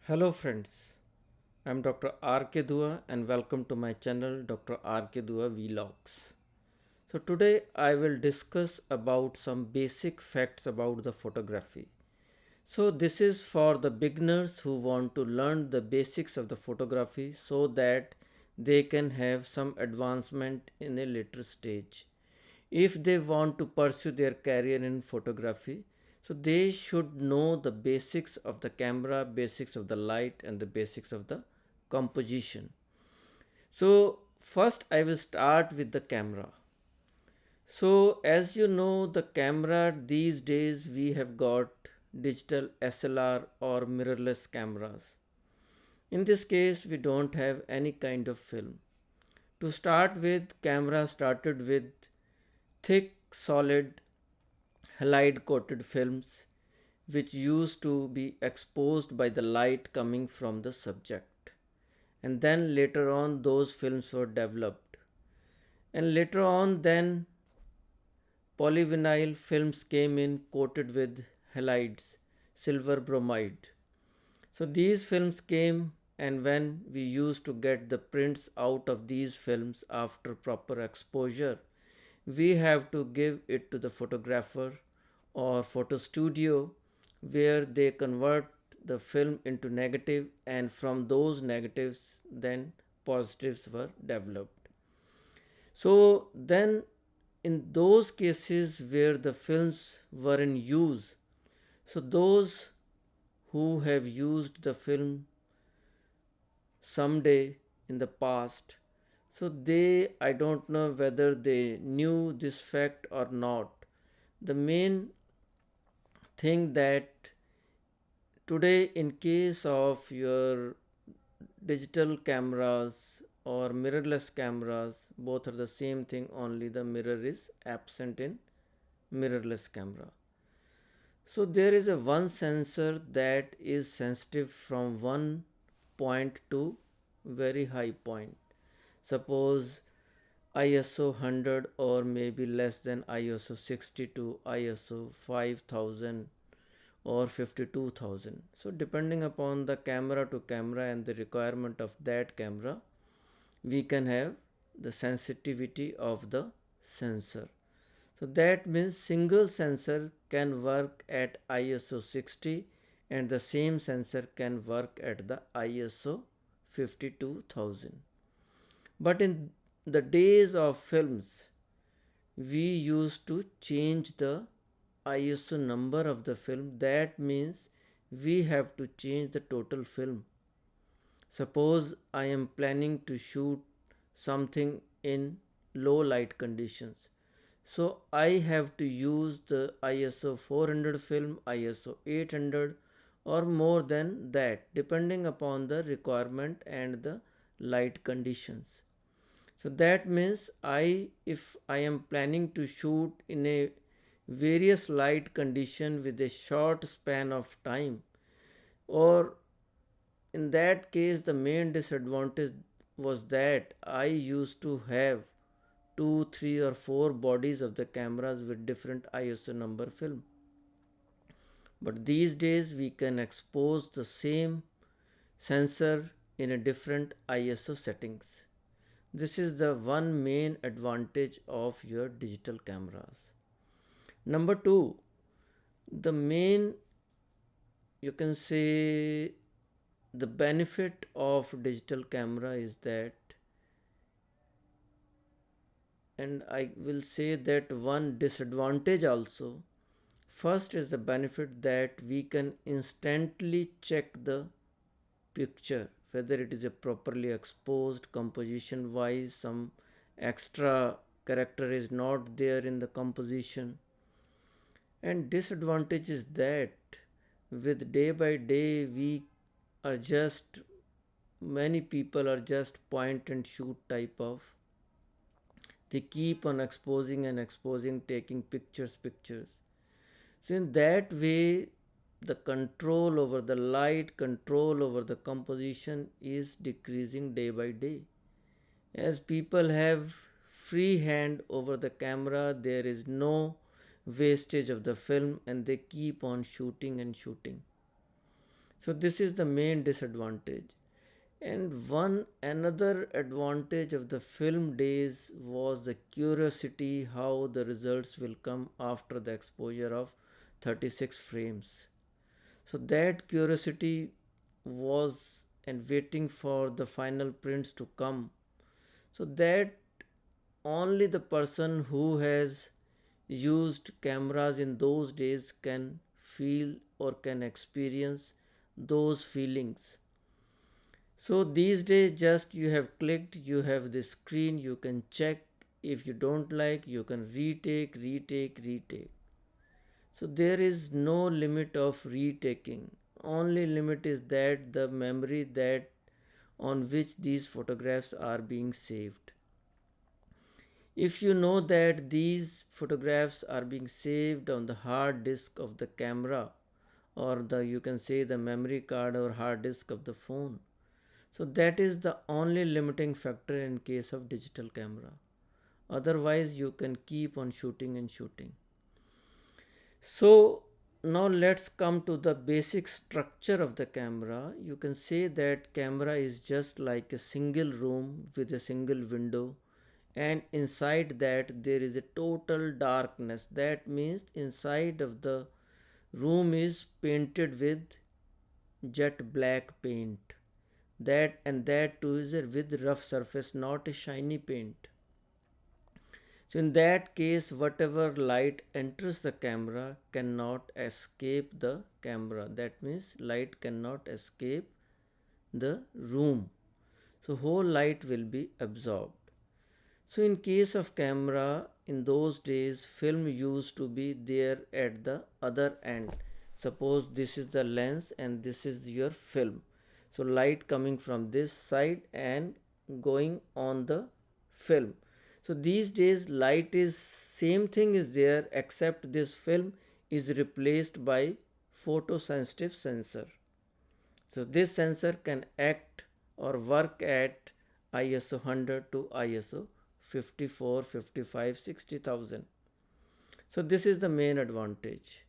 Hello friends, I am Dr. R.K. Dua and welcome to my channel Dr. R.K. Dua Vlogs. So today I will discuss about some basic facts about the photography. So this is for the beginners who want to learn the basics of the photography so that they can have some advancement in a later stage. If they want to pursue their career in photography, so they should know the basics of the camera, basics of the light, and the basics of the composition. So, first, I will start with the camera. So, as you know, the camera these days we have got digital SLR or mirrorless cameras. In this case, we don't have any kind of film. To start with, camera started with thick, solid halide coated films which used to be exposed by the light coming from the subject. And then later on, those films were developed. And later on, then polyvinyl films came in coated with halides, silver bromide. So these films came, and when we used to get the prints out of these films after proper exposure, we have to give it to the photographer or photo studio where they convert the film into negative, and from those negatives then positives were developed. So then in those cases where the films were in use, so those who have used the film someday in the past, so they, I don't know whether they knew this fact or not. The main thing that today, in case of your digital cameras or mirrorless cameras, both are the same thing, only the mirror is absent in mirrorless camera. So there is a one sensor that is sensitive from one point to very high point. Suppose ISO 100 or maybe less than ISO 60 to ISO 5000 or 52,000. So depending upon the camera to camera and the requirement of that camera, we can have the sensitivity of the sensor. So that means single sensor can work at ISO 60 and the same sensor can work at the ISO 52,000. But in the days of films, we used to change the ISO number of the film. That means we have to change the total film. Suppose I am planning to shoot something in low light conditions. So I have to use the ISO 400 film, ISO 800 or more than that depending upon the requirement and the light conditions. So that means if I am planning to shoot in a various light condition with a short span of time, or in that case the main disadvantage was that I used to have 2, 3 or 4 bodies of the cameras with different ISO number film. But these days we can expose the same sensor in a different ISO settings. This is the one main advantage of your digital cameras. Number two, the main, you can say, the benefit of digital camera is that, and I will say that one disadvantage also. First is the benefit that we can instantly check the picture whether it is a properly exposed composition wise, some extra character is not there in the composition. And disadvantage is that with day by day we are just, many people are just point and shoot type of, they keep on exposing and exposing, taking pictures. So in that way the control over the light, control over the composition is decreasing day by day. As people have free hand over the camera, there is no wastage of the film and they keep on shooting and shooting. So this is the main disadvantage. And one another advantage of the film days was the curiosity how the results will come after the exposure of 36 frames. So that curiosity was and waiting for the final prints to come. So that only the person who has used cameras in those days can feel or can experience those feelings. So these days, just you have clicked, you have the screen, you can check. If you don't like, you can retake. So there is no limit of retaking. Only limit is that the memory that on which these photographs are being saved. If you know that these photographs are being saved on the hard disk of the camera, or the you can say the memory card or hard disk of the phone, so that is the only limiting factor in case of digital camera. Otherwise you can keep on shooting and shooting. So now let's come to the basic structure of the camera. You can say that camera is just like a single room with a single window, and inside that there is a total darkness. That means inside of the room is painted with jet black paint. That too is with rough surface, not a shiny paint. So in that case, whatever light enters the camera cannot escape the camera. That means light cannot escape the room. So whole light will be absorbed. So in case of camera, in those days, film used to be there at the other end. Suppose this is the lens and this is your film. So light coming from this side and going on the film. So these days light is same thing is there, except this film is replaced by photosensitive sensor. So this sensor can act or work at ISO 100 to ISO 54, 55, 60,000. So this is the main advantage.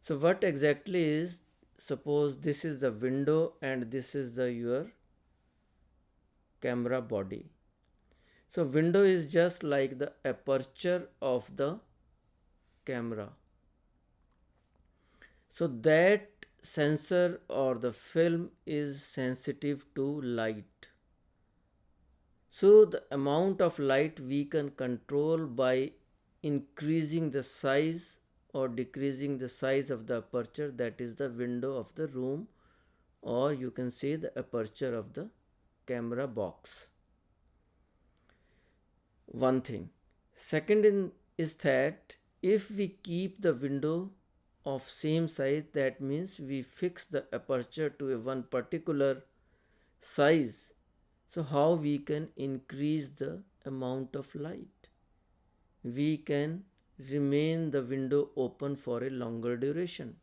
So what exactly is, suppose this is the window and this is the your camera body. So window is just like the aperture of the camera. So that sensor or the film is sensitive to light. So the amount of light we can control by increasing the size or decreasing the size of the aperture, that is the window of the room, or you can say the aperture of the camera box. One thing. Second is that if we keep the window of same size, that means we fix the aperture to a one particular size. So how we can increase the amount of light? We can remain the window open for a longer duration.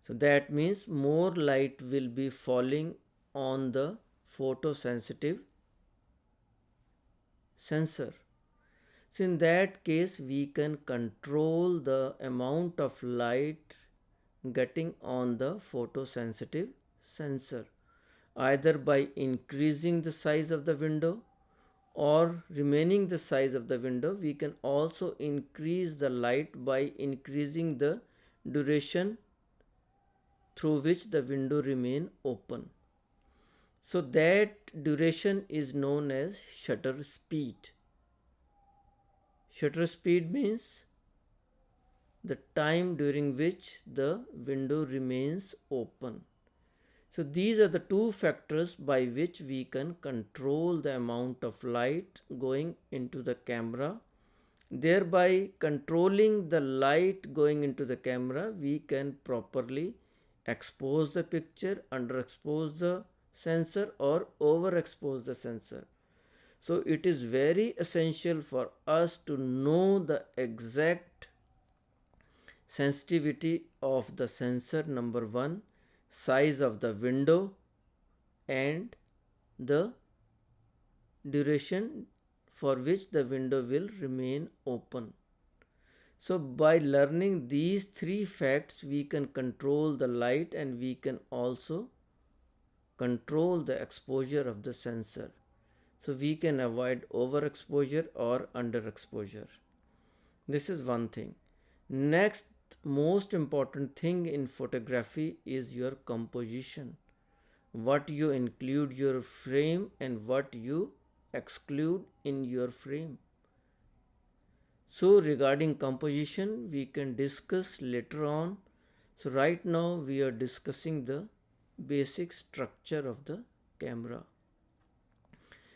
So that means more light will be falling on the photosensitive sensor. So in that case we can control the amount of light getting on the photosensitive sensor, either by increasing the size of the window or remaining the size of the window. We can also increase the light by increasing the duration through which the window remain open. So that duration is known as shutter speed. Shutter speed means the time during which the window remains open. So these are the two factors by which we can control the amount of light going into the camera. Thereby controlling the light going into the camera, we can properly expose the picture, underexpose the sensor, or overexpose the sensor. So it is very essential for us to know the exact sensitivity of the sensor, number one, size of the window, and the duration for which the window will remain open. So by learning these three facts, we can control the light and we can also control the exposure of the sensor. So we can avoid overexposure or underexposure. This is one thing. Next most important thing in photography is your composition. What you include your frame and what you exclude in your frame. So regarding composition, we can discuss later on. So right now we are discussing the basic structure of the camera.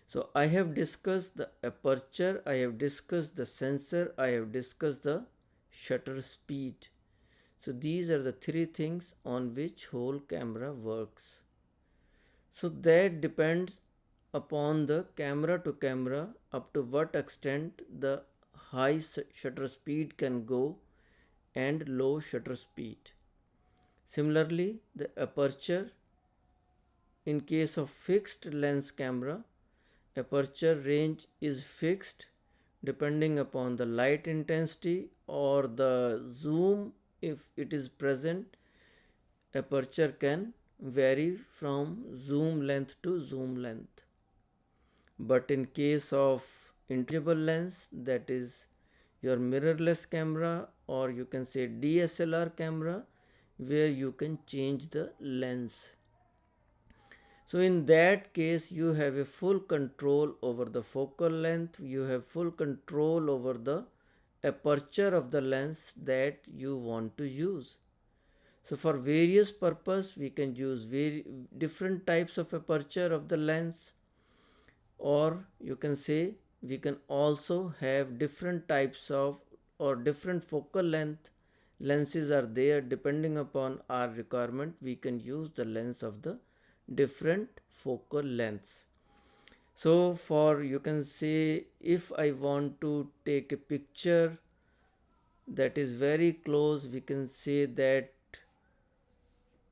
So I have discussed the aperture, I have discussed the sensor, I have discussed the shutter speed. So these are the three things on which whole camera works. So that depends upon the camera to camera up to what extent the high shutter speed can go and low shutter speed. Similarly, the aperture in case of fixed lens camera, aperture range is fixed depending upon the light intensity or the zoom if it is present. Aperture can vary from zoom length to zoom length. But in case of interchangeable lens, that is your mirrorless camera or you can say DSLR camera, where you can change the lens. So in that case you have a full control over the focal length, you have full control over the aperture of the lens that you want to use. So for various purpose we can use different types of aperture of the lens, or you can say we can also have different types of or different focal length lenses are there. Depending upon our requirement, we can use the lens of the different focal lengths. So for you can say if I want to take a picture that is very close, we can say that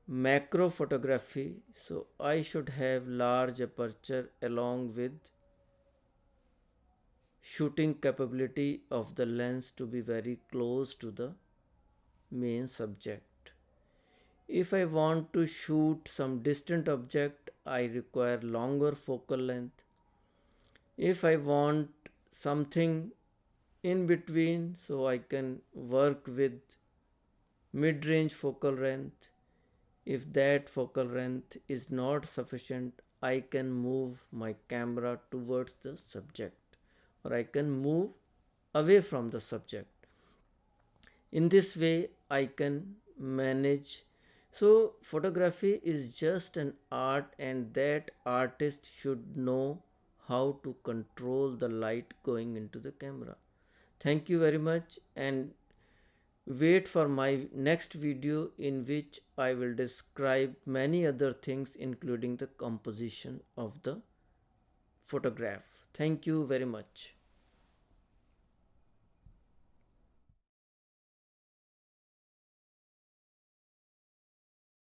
macro photography, so I should have large aperture along with shooting capability of the lens to be very close to the main subject. If I want to shoot some distant object, I require longer focal length. If I want something in between, so I can work with mid-range focal length. If that focal length is not sufficient, I can move my camera towards the subject or I can move away from the subject. In this way, I can manage. So, photography is just an art, and that artist should know how to control the light going into the camera. Thank you very much, and wait for my next video in which I will describe many other things including the composition of the photograph. Thank you very much.